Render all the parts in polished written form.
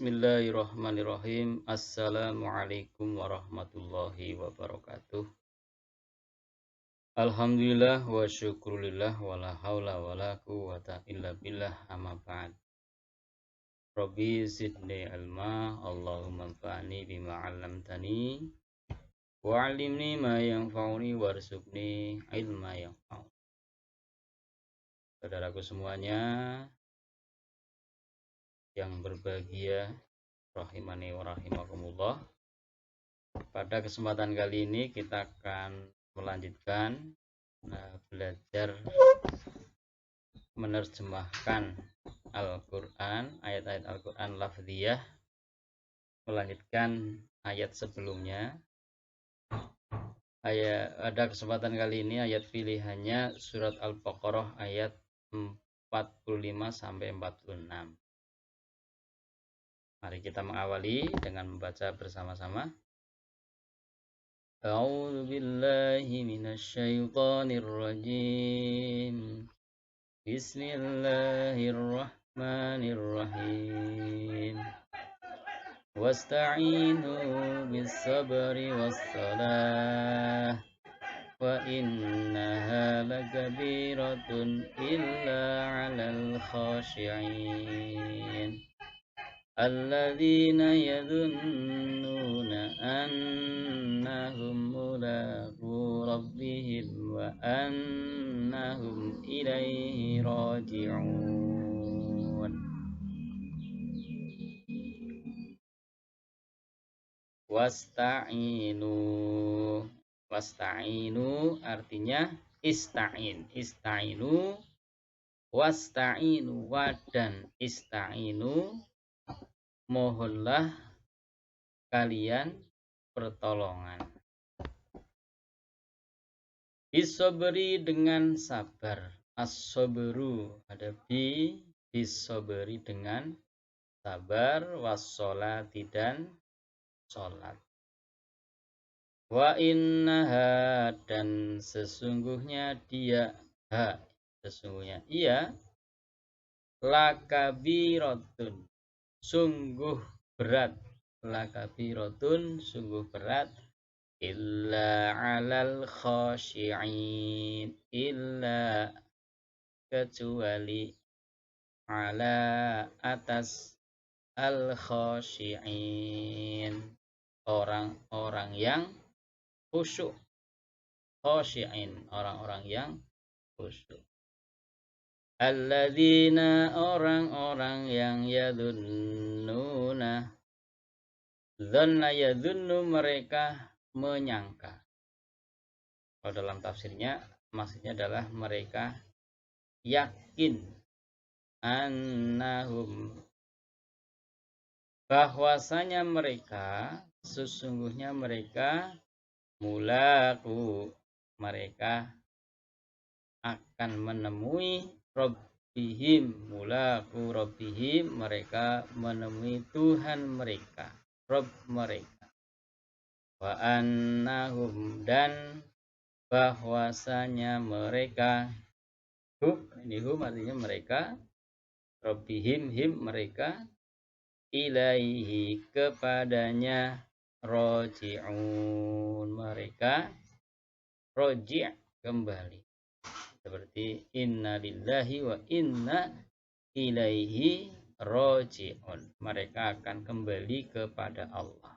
Bismillahirrahmanirrahim. Assalamualaikum warahmatullahi wabarakatuh. Alhamdulillah wa syukurillah wa la haula wa la quwata illa billah amma ba'd. Rabbi zidni ilma, Allahumma anfa'ni bima 'allamtani wa 'allimni ma yanfa'uni warzuqni ilma yanfa'uni. Saudaraku semuanya yang berbahagia, rahimani wa rahimakumullah. Pada kesempatan kali ini kita akan melanjutkan belajar menerjemahkan Al-Quran, ayat-ayat Al-Quran lafziyah, melanjutkan ayat sebelumnya. Pada kesempatan kali ini ayat pilihannya surat Al-Baqarah ayat 45 sampai 46. Mari kita mengawali dengan membaca bersama-sama. A'udzu billahi minasyaitonir rajim. Bismillahirrahmanirrahim. Wasta'inu bis-sabri was-salah wa innaha lakabiratun illa 'alal khashi'in. Alladzina yadhunnuna annahum mulaqu rabbihim wa annahum ilaihi raji'un. Wasta'inu artinya ista'inu wasta'inu wa dan ista'inu, mohonlah kalian pertolongan. Bisobri dengan sabar. As-sobru ada bisobri dengan sabar, wassolati dan sholat. Wa innaha dan sesungguhnya dia, sesungguhnya ia, lakabiratun sungguh berat, lakabiratun sungguh berat, illa 'alal khashi'in, illa kecuali, ala atas, al khashi'in orang-orang yang khusyuk, khashi'in orang-orang yang khusyuk. Alladzina orang-orang yang yadhunnuna, dzanna yadhunnu mereka menyangka. Kalau dalam tafsirnya maksudnya adalah mereka yakin, annahum bahwasanya mereka, sesungguhnya mereka, mulaqu mereka akan menemui Rabbihim, mulaqu Rabbihim mereka menemui Tuhan mereka, Rabb mereka. Wa annahum dan bahwasanya mereka, ini artinya mereka, Rabbihim him mereka, ilaihi kepadanya, roji'un mereka roji' kembali. Seperti inna lillahi wa inna ilaihi roji'un, mereka akan kembali kepada Allah.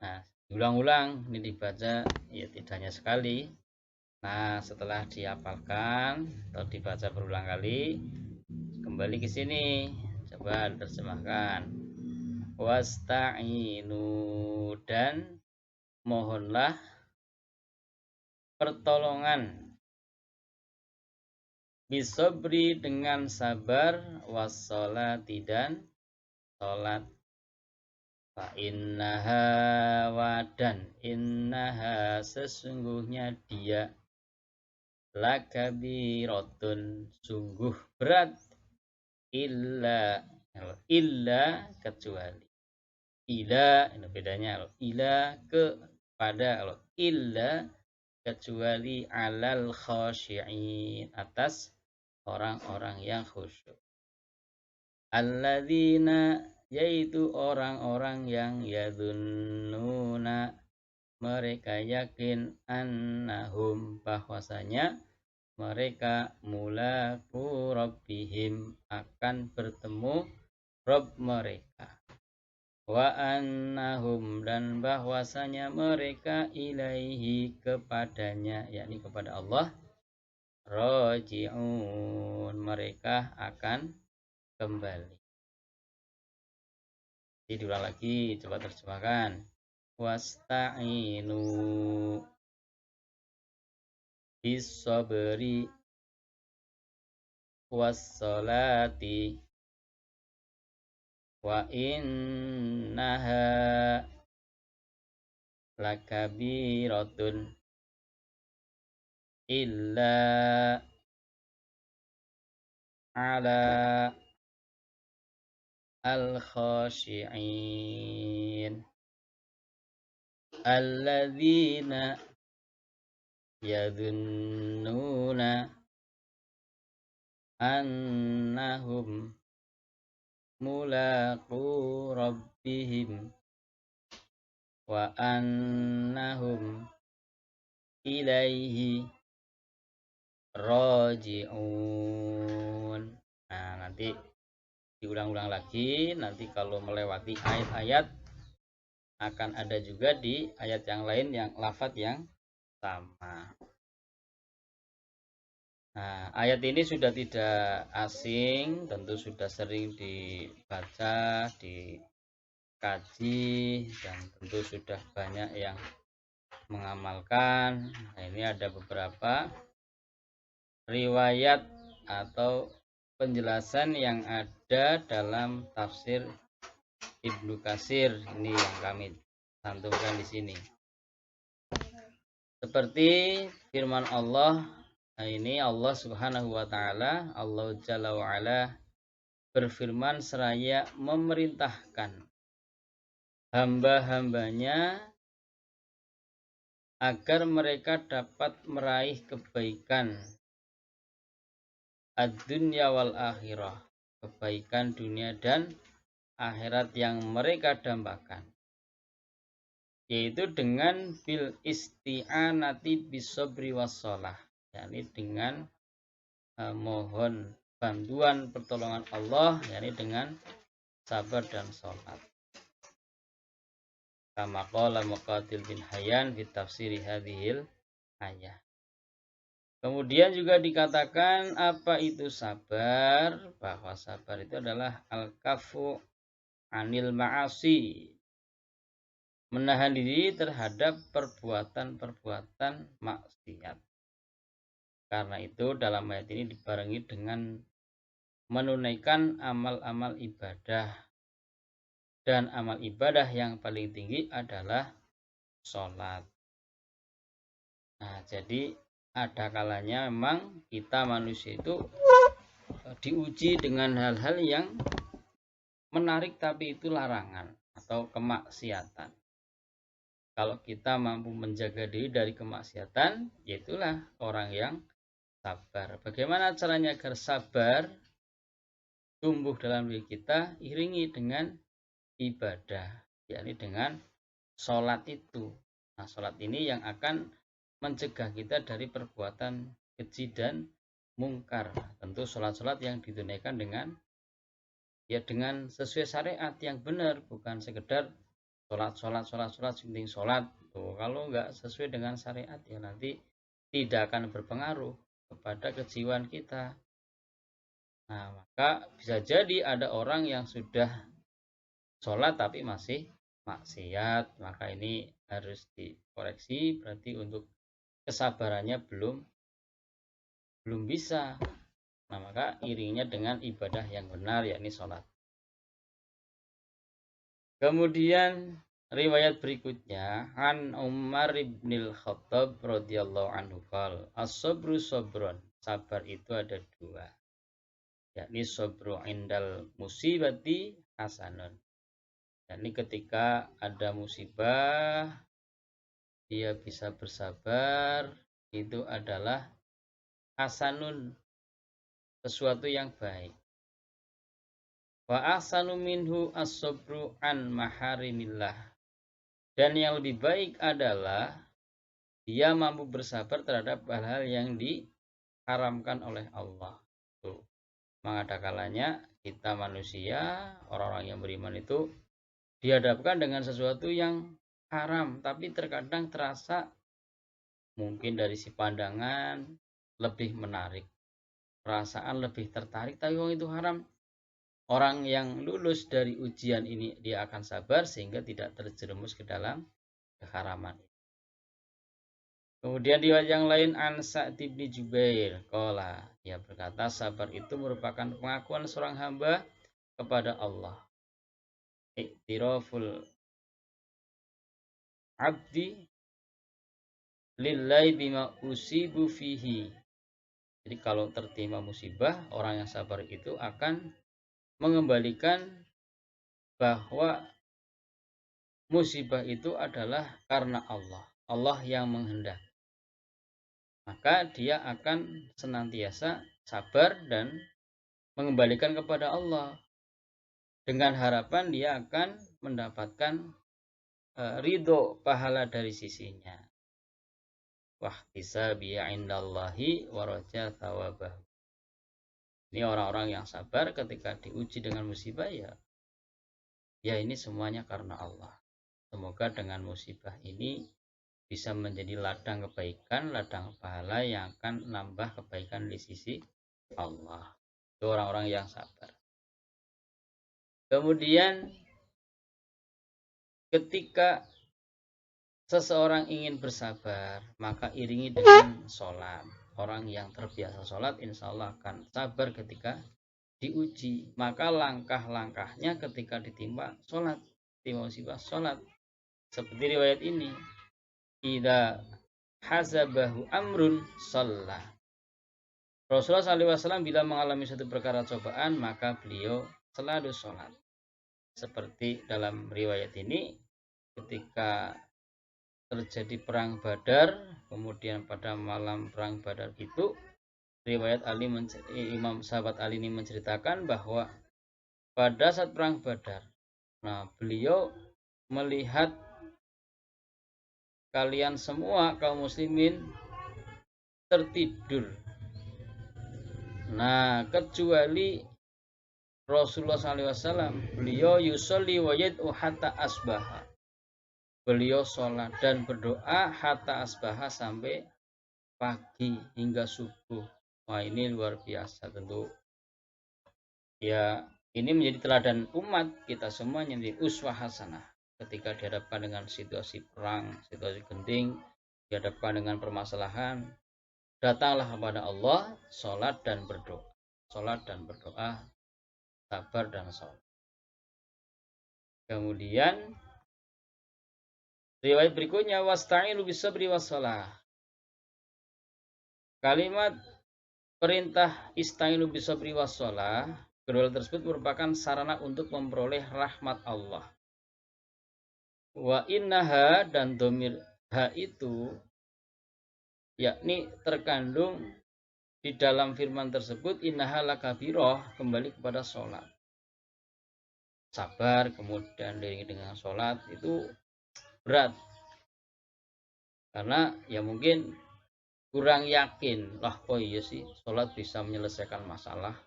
Nah, ulang-ulang ini dibaca ya tidak hanya sekali. Nah, setelah dihafalkan atau dibaca berulang kali, kembali ke sini, coba terjemahkan. Wasta'inu dan mohonlah pertolongan, bisobri dengan sabar, wassolati dan sholat. Fa innaha wadan, innaha sesungguhnya dia, lakabiratun sungguh berat, illa kecuali, ila ini bedanya, ila kepada, illa kecuali, alal khashi'in atas orang-orang yang khusyuk. alladzina yaitu orang-orang yang yadhunnuna mereka yakin annahum bahwasanya mereka mulaku rabbihim akan bertemu Rabb mereka wa annahum dan bahwasanya mereka ilaihi kepadanya yakni kepada Allah raji'un mereka akan kembali. Jadi diulang lagi, coba terjemahkan. Wasta'inu bis-sabri was-salati wa innaha lakabiratun illa ala al-khashi'in alladzina yadhunnuna annahum mulaqu rabbihim wa annahum ilaihi raji'un. Nah, nanti diulang-ulang lagi, nanti kalau melewati ayat-ayat akan ada juga di ayat yang lain yang lafadz yang sama. Nah, ayat ini sudah tidak asing, tentu sudah sering dibaca, dikaji, dan tentu sudah banyak yang mengamalkan. Nah, ini ada beberapa riwayat atau penjelasan yang ada dalam tafsir Ibnu Katsir ini yang kami cantumkan di sini. Seperti firman Allah, ini Allah Subhanahu wa taala, Allah Jalla wa ala berfirman seraya memerintahkan hamba-hambanya agar mereka dapat meraih kebaikan ad-dunya wal akhirah, kebaikan dunia dan akhirat yang mereka dambakan, yaitu dengan bil isti'anati bisobri wassalah, yakni dengan mohon bantuan pertolongan Allah, yakni dengan sabar dan sholat. Kama qala Muqatil bin Hayyan fi tafsiri hadhil ayah. Kemudian juga dikatakan apa itu sabar, bahwa sabar itu adalah al-kafu anil ma'asi, menahan diri terhadap perbuatan-perbuatan maksiat. Karena itu dalam ayat ini dibarengi dengan menunaikan amal-amal ibadah, dan amal ibadah yang paling tinggi adalah sholat. Nah, jadi ada kalanya memang kita manusia itu diuji dengan hal-hal yang menarik tapi itu larangan atau kemaksiatan. Kalau kita mampu menjaga diri dari kemaksiatan, yaitulah orang yang sabar. Bagaimana caranya agar sabar tumbuh dalam diri kita? Iringi dengan ibadah, yakni dengan sholat itu. Nah, sholat ini yang akan mencegah kita dari perbuatan keji dan mungkar. Tentu sholat-sholat yang ditunaikan dengan sesuai syariat yang benar, bukan sekedar sholat penting sholat. Tuh, kalau nggak sesuai dengan syariat ya nanti tidak akan berpengaruh kepada kejiwaan kita. Nah, maka bisa jadi ada orang yang sudah sholat tapi masih maksiat, maka ini harus dikoreksi, berarti untuk kesabarannya belum bisa. Nah, maka iringnya dengan ibadah yang benar, yakni sholat. Kemudian riwayat berikutnya, an Umar ibnil Khattab radhiyallahu anhu qala, as-sabru sabron, sabar itu ada dua, yakni sabru indal musibati hasanun, yakni ketika ada musibah dia bisa bersabar, itu adalah hasanun, sesuatu yang baik. Wa ahsanu minhu as-sabru an maharimillah. Dan yang lebih baik adalah dia mampu bersabar terhadap hal-hal yang diharamkan oleh Allah. Tuh. Maka ada kalanya kita manusia, orang-orang yang beriman itu dihadapkan dengan sesuatu yang haram, tapi terkadang terasa mungkin dari si pandangan lebih menarik, perasaan lebih tertarik, tapi itu haram. Orang yang lulus dari ujian ini dia akan sabar sehingga tidak terjerumus ke dalam keharaman. Kemudian di yang lain an Sa'd bin Jubair qala, dia berkata sabar itu merupakan pengakuan seorang hamba kepada Allah. Iktiraful abdi lillahi bima usibu fihi. Jadi kalau tertimpa musibah, orang yang sabar itu akan mengembalikan bahwa musibah itu adalah karena Allah. Allah yang menghendaki. Maka dia akan senantiasa sabar dan mengembalikan kepada Allah. Dengan harapan dia akan mendapatkan ridho pahala dari sisinya. Wahtisabi indallahi waraja thawabah. Ini orang-orang yang sabar ketika diuji dengan musibah ya ini semuanya karena Allah. Semoga dengan musibah ini bisa menjadi ladang kebaikan, ladang pahala yang akan nambah kebaikan di sisi Allah. Itu orang-orang yang sabar. Kemudian ketika seseorang ingin bersabar, maka iringi dengan sholat. Orang yang terbiasa sholat insya Allah akan sabar ketika diuji. Maka langkah-langkahnya ketika ditimpa sholat, ditimpa musibah sholat. Seperti riwayat ini, idza hasabahu amrun shalla. Rasulullah SAW bila mengalami satu perkara cobaan maka beliau selalu sholat. Seperti dalam riwayat ini, ketika terjadi perang Badar, kemudian pada malam perang Badar itu riwayat Imam sahabat Ali ini menceritakan bahwa pada saat perang Badar, beliau melihat kalian semua kaum muslimin tertidur. Kecuali Rasulullah SAW, beliau yusolli wa yad'u hatta asbaha. Beliau sholat dan berdoa hatta asbaha sampai pagi hingga subuh. Wah, ini luar biasa tentu. Ya, ini menjadi teladan umat kita semuanya, menjadi uswah hasanah. Ketika dihadapkan dengan situasi perang, situasi genting, dihadapkan dengan permasalahan, datanglah kepada Allah, sholat dan berdoa. Sholat dan berdoa, sabar dan sholat. Kemudian riwayat berikutnya, wasta'inu bisabri wassalah. Kalimat perintah ista'inu bisabri wassalah, kedua tersebut merupakan sarana untuk memperoleh rahmat Allah. Wa innaha, dan domir ha itu yakni terkandung di dalam firman tersebut, innaha lakabiroh, kembali kepada sholat. Sabar kemudian diiringi dengan sholat itu berat. Karena ya mungkin kurang yakin, iya sih sholat bisa menyelesaikan masalah.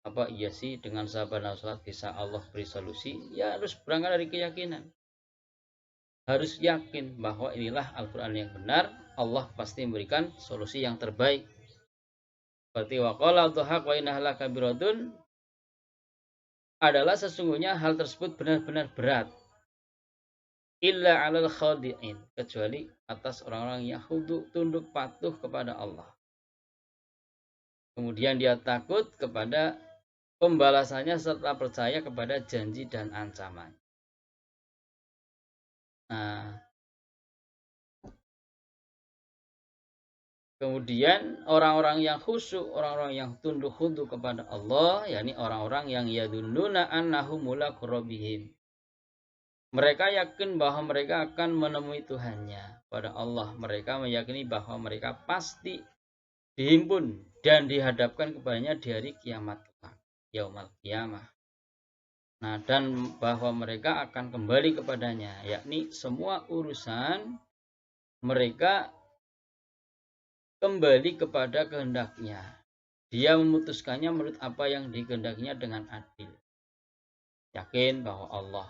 Apa iya sih dengan sabar dan sholat bisa Allah beri solusi? Ya harus berangkat dari keyakinan. Harus yakin bahwa inilah Al-Quran yang benar, Allah pasti memberikan solusi yang terbaik. Seperti waqala tuhaq wa innaha lakabiratun, adalah sesungguhnya hal tersebut benar-benar berat. Illa 'alal khadi'in, kecuali atas orang-orang yang tunduk patuh kepada Allah. Kemudian dia takut kepada pembalasannya serta percaya kepada janji dan ancaman. Kemudian orang-orang yang khusyuk, orang-orang yang tunduk kepada Allah, yakni orang-orang yang yadunnuna annahum mulaqu rabbihim. Mereka yakin bahwa mereka akan menemui Tuhannya. Pada Allah, mereka meyakini bahwa mereka pasti dihimpun dan dihadapkan kepadanya di hari kiamat kelak, yaumul qiyamah. Nah, dan bahwa mereka akan kembali kepadanya, yakni semua urusan mereka kembali kepada kehendaknya. Dia memutuskannya menurut apa yang dikehendakinya dengan adil. Yakin bahwa Allah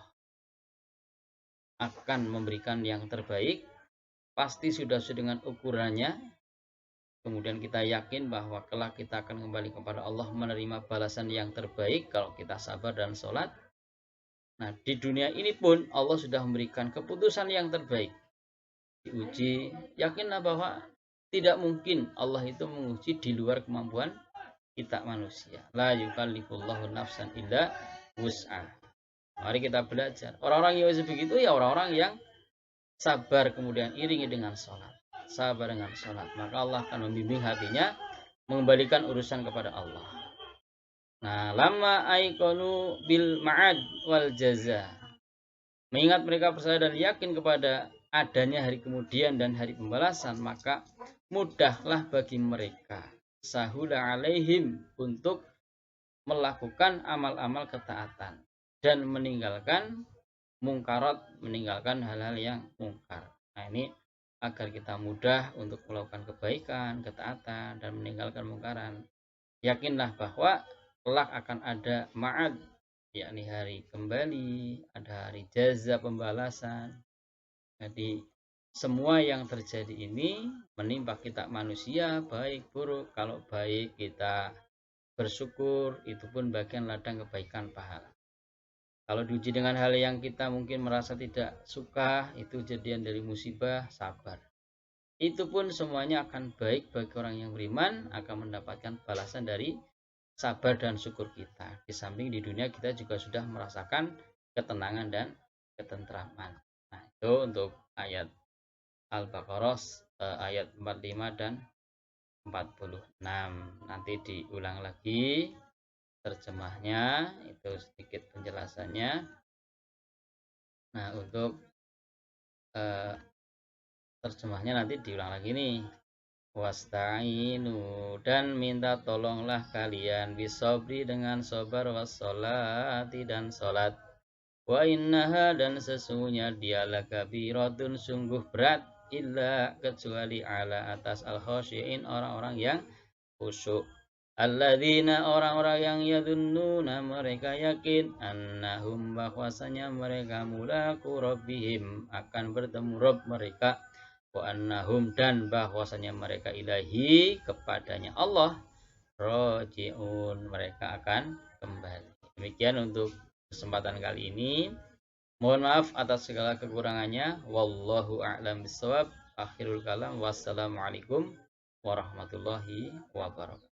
akan memberikan yang terbaik, pasti sudah sesuai dengan ukurannya. Kemudian kita yakin bahwa kelak kita akan kembali kepada Allah menerima balasan yang terbaik kalau kita sabar dan sholat. Nah, di dunia ini pun Allah sudah memberikan keputusan yang terbaik. Diuji, yakinlah bahwa tidak mungkin Allah itu menguji di luar kemampuan kita manusia. La yukallifullahu nafsan illa wus'ah. Mari kita belajar. Orang-orang yang begitu ya orang-orang yang sabar kemudian iringi dengan sholat. Sabar dengan sholat. Maka Allah akan membimbing hatinya mengembalikan urusan kepada Allah. Nah, lama aikonu bil ma'ad wal jaza. Mengingat mereka percaya dan yakin kepada adanya hari kemudian dan hari pembalasan, maka mudahlah bagi mereka sahula alaihim untuk melakukan amal-amal ketaatan dan meninggalkan mungkarat, meninggalkan hal-hal yang mungkar. Nah, ini agar kita mudah untuk melakukan kebaikan, ketaatan, dan meninggalkan mungkaran. Yakinlah bahwa kelak akan ada ma'ad, yakni hari kembali, ada hari jaza pembalasan. Jadi semua yang terjadi ini menimpa kita manusia, baik buruk. Kalau baik kita bersyukur, itu pun bagian ladang kebaikan pahala. Kalau diuji dengan hal yang kita mungkin merasa tidak suka, itu kejadian dari musibah, sabar. Itu pun semuanya akan baik bagi orang yang beriman, akan mendapatkan balasan dari sabar dan syukur kita. Di samping di dunia kita juga sudah merasakan ketenangan dan ketentraman. Nah, itu untuk ayat Al-Baqarah ayat 45 dan 46. Nanti diulang lagi terjemahnya, itu sedikit penjelasannya. Nah, untuk terjemahnya nanti diulang lagi nih. Wasta'inu, dan minta tolonglah kalian bisobri dengan sabar, wassolati dan salat. Wa innaha, dan sesungguhnya dialah kabiratun, sungguh berat, illa kecuali ala atas al-khosyi'in, orang-orang yang khusyuk. Alladzina, orang-orang yang yadunnuna, mereka yakin, annahum, bahwasanya mereka mulaku rabbihim, akan bertemu Rabb mereka, wa annahum, dan bahwasanya mereka ilahi, kepadanya Allah, roji'un, mereka akan kembali. Demikian untuk kesempatan kali ini. Mohon maaf atas segala kekurangannya. Wallahu a'lam bishawab. Akhirul kalam. Wassalamualaikum warahmatullahi wabarakatuh.